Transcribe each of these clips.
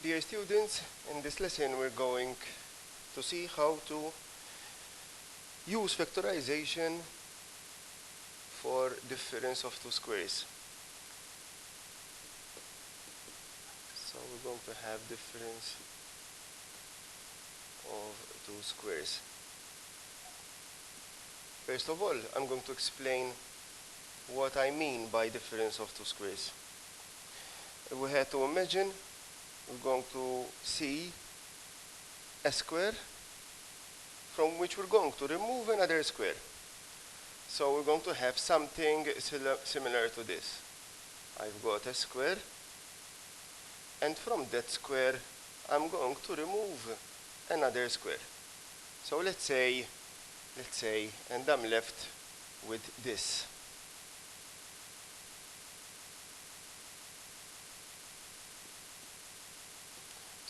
Dear students, in this lesson we're going to see how to use factorization for difference of two squares. So we're going to have difference of two squares. First of all, I'm going to explain what I mean by difference of two squares. We had to imagine we're going to see a square from which we're going to remove another square. So we're going to have something similar to this. I've got a square, and from that square I'm going to remove another square. So let's say, and I'm left with this.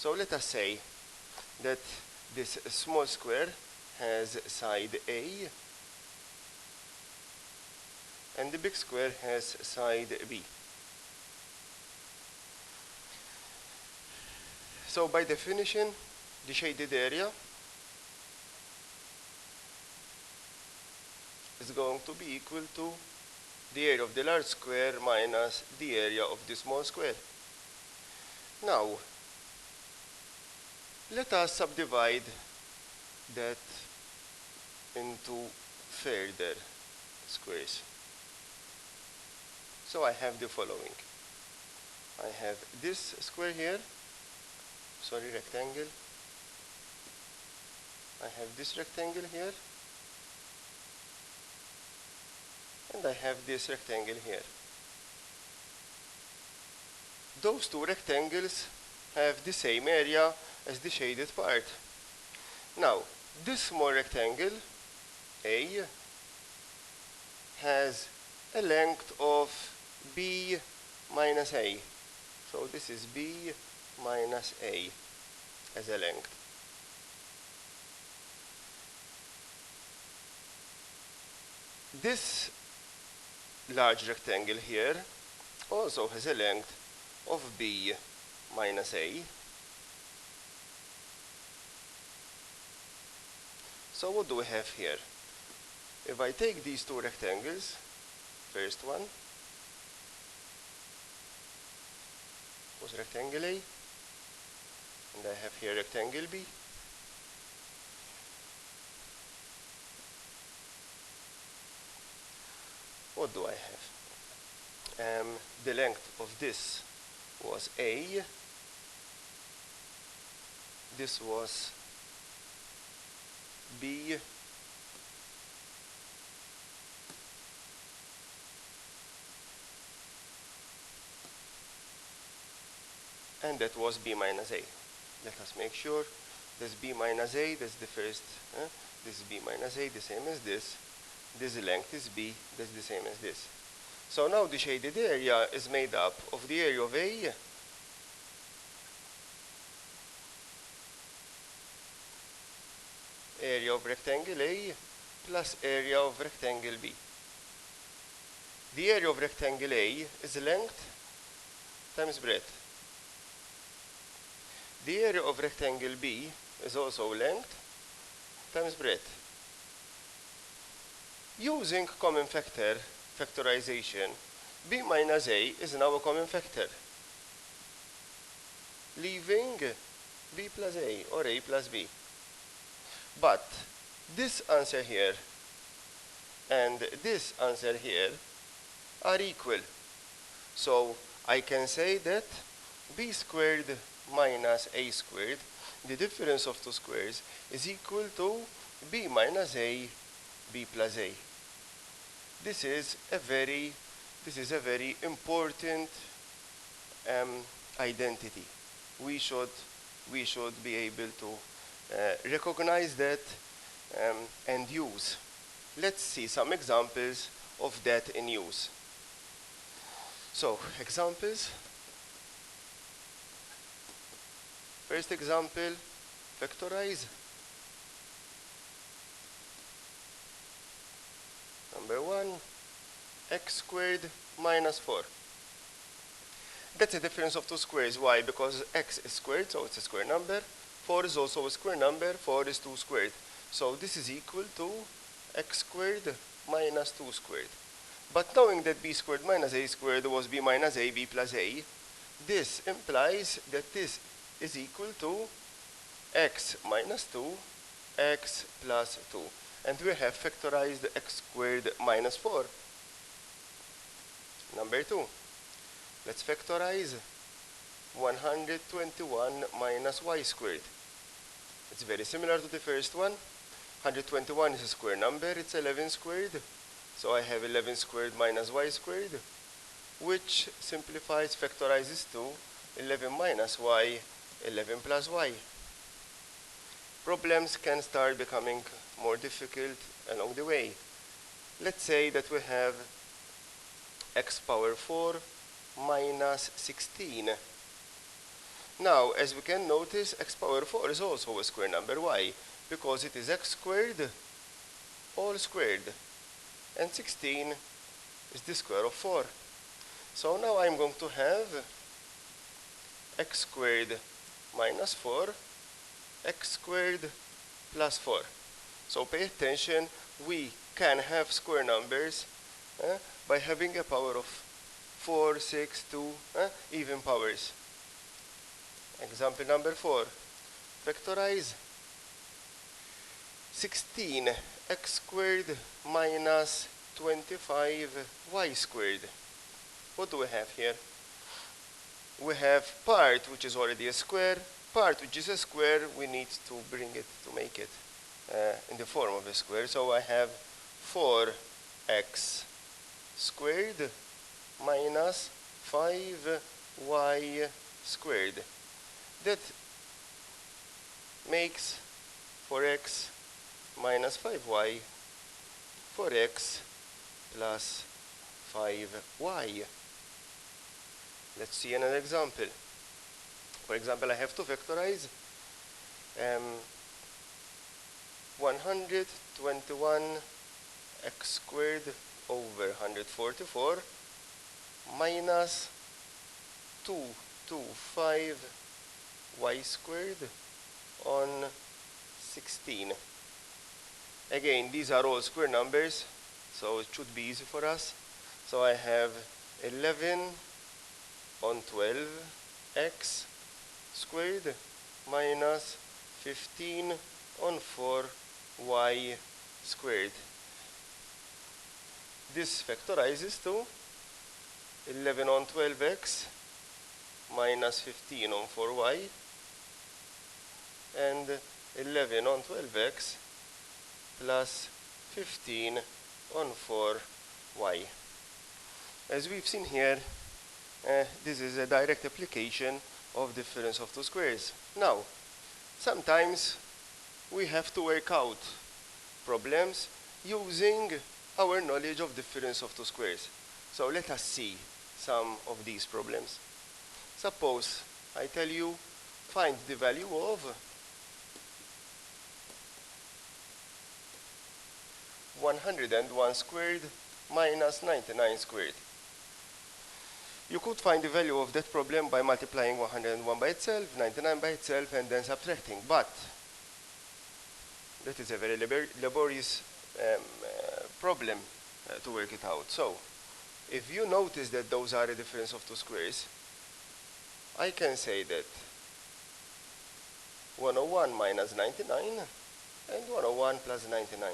So let us say that this small square has side A and the big square has side B. So by definition, the shaded area is going to be equal to the area of the large square minus the area of the small square. Now, let us subdivide that into further squares. So I have the following. I have this square here, rectangle. I have this rectangle here, and I have this rectangle here. Those two rectangles have the same area as the shaded part. Now, this small rectangle, A, has a length of B minus A. So this is B minus A as a length. This large rectangle here also has a length of B minus A. So what do we have here? If I take these two rectangles, first one was rectangle A, and I have here rectangle B. What do I have? The length of this was A, this was B, and that was B minus A. Let us make sure this B minus A, that's the first, this is B minus A, the same as this. This length is B, that's the same as this. So now the shaded area is made up of the area of A area of rectangle A plus area of rectangle B. The area of rectangle A is length times breadth. The area of rectangle B is also length times breadth. Using common factor, factorization, B minus A is now a common factor, leaving B plus A or A plus B. But this answer here and this answer here are equal. So I can say that B squared minus A squared, the difference of two squares, is equal to B minus A, B plus A. This is a very important identity. We should be able to recognize that and use. Let's see some examples of that in use. So, examples. First example, factorize. Number 1, x squared minus 4. That's a difference of two squares. Why? Because x is squared, so it's a square number. 4 is also a square number. 4 is 2 squared. So this is equal to x squared minus 2 squared. But knowing that b squared minus a squared was b minus a, b plus a, this implies that this is equal to x minus 2, x plus 2. And we have factorized x squared minus 4. Number 2. Let's factorize 121 minus y squared. It's very similar to the first one. 121 is a square number, it's 11 squared. So I have 11 squared minus y squared, which simplifies, factorizes to 11 minus y, 11 plus y. Problems can start becoming more difficult along the way. Let's say that we have x power 4 minus 16. Now, as we can notice, x power 4 is also a square number. Why? Because it is x squared all squared, and 16 is the square of 4. So now I'm going to have x squared minus 4, x squared plus 4. So pay attention, we can have square numbers by having a power of 4, 6, 2, even powers. Example number 4. Factorize 16 x squared minus 25 y squared. What do we have here? We have part which is already a square, part which is a square, we need to bring it to make it in the form of a square. So I have 4x squared minus 5y squared. That makes 4x minus 5y, 4x plus 5y. Let's see another example. For example, I have to factorize 121 x squared over 144 minus 225 y squared on 16. Again, these are all square numbers, so it should be easy for us. So I have 11 on 12 x squared minus 15 on 4 y squared. This factorizes to 11 on 12x minus 15 on 4y and 11 on 12x plus 15 on 4y. As we've seen here, this is a direct application of difference of two squares. Now, sometimes we have to work out problems using our knowledge of difference of two squares. So let us see some of these problems. Suppose I tell you, find the value of 101 squared minus 99 squared. You could find the value of that problem by multiplying 101 by itself, 99 by itself, and then subtracting. But that is a very laborious problem to work it out. So, if you notice that those are a difference of two squares, I can say that 101 minus 99 and 101 plus 99.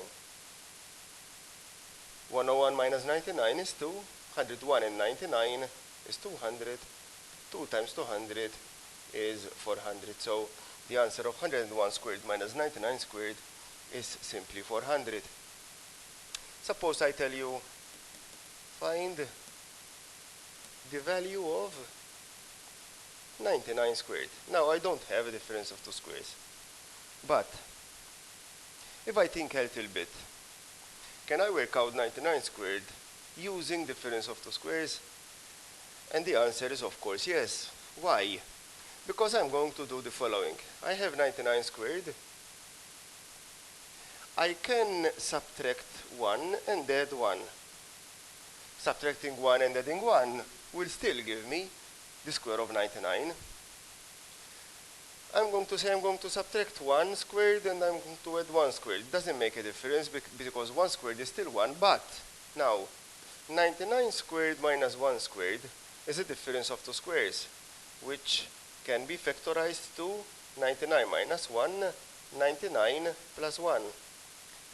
101 minus 99 is 2, 101 and 99 is 200, 2 times 200 is 400. So the answer of 101 squared minus 99 squared is simply 400. Suppose I tell you, find the value of 99 squared. Now I don't have a difference of two squares. But if I think a little bit, can I work out 99 squared using difference of two squares? And the answer is of course yes. Why? Because I'm going to do the following. I have 99 squared. I can subtract 1 and add 1. Subtracting 1 and adding 1 will still give me the square of 99. I'm going to say I'm going to subtract 1 squared and I'm going to add 1 squared. It doesn't make a difference because 1 squared is still 1, but now 99 squared minus 1 squared is a difference of two squares, which can be factorized to 99 minus 1, 99 plus 1.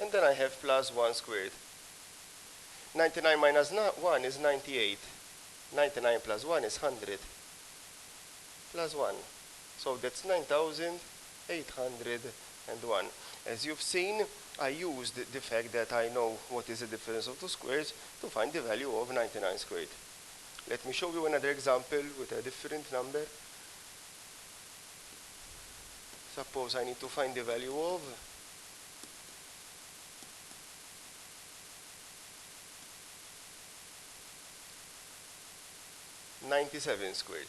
And then I have plus 1 squared. 99 minus 1 is 98. 99 plus 1 is 100. Plus 1. So that's 9,801. As you've seen, I used the fact that I know what is the difference of two squares to find the value of 99 squared. Let me show you another example with a different number. Suppose I need to find the value of 97 squared.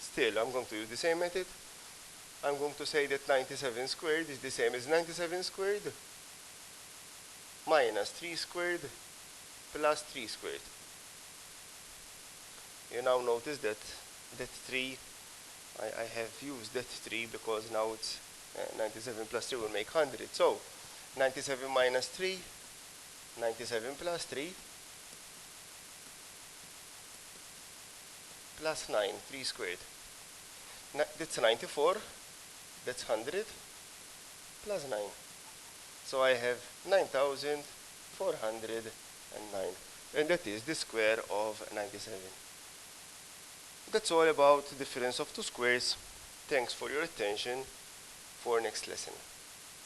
Still, I'm going to use the same method. I'm going to say that 97 squared is the same as 97 squared minus 3 squared plus 3 squared. You now notice that 3, I have used that 3 because now it's 97 plus 3 will make 100. So 97 minus 3, 97 plus 3, plus 9, 3 squared. That's 94, that's 100, plus 9. So I have 9,409. And that is the square of 97. That's all about the difference of two squares. Thanks for your attention. For next lesson.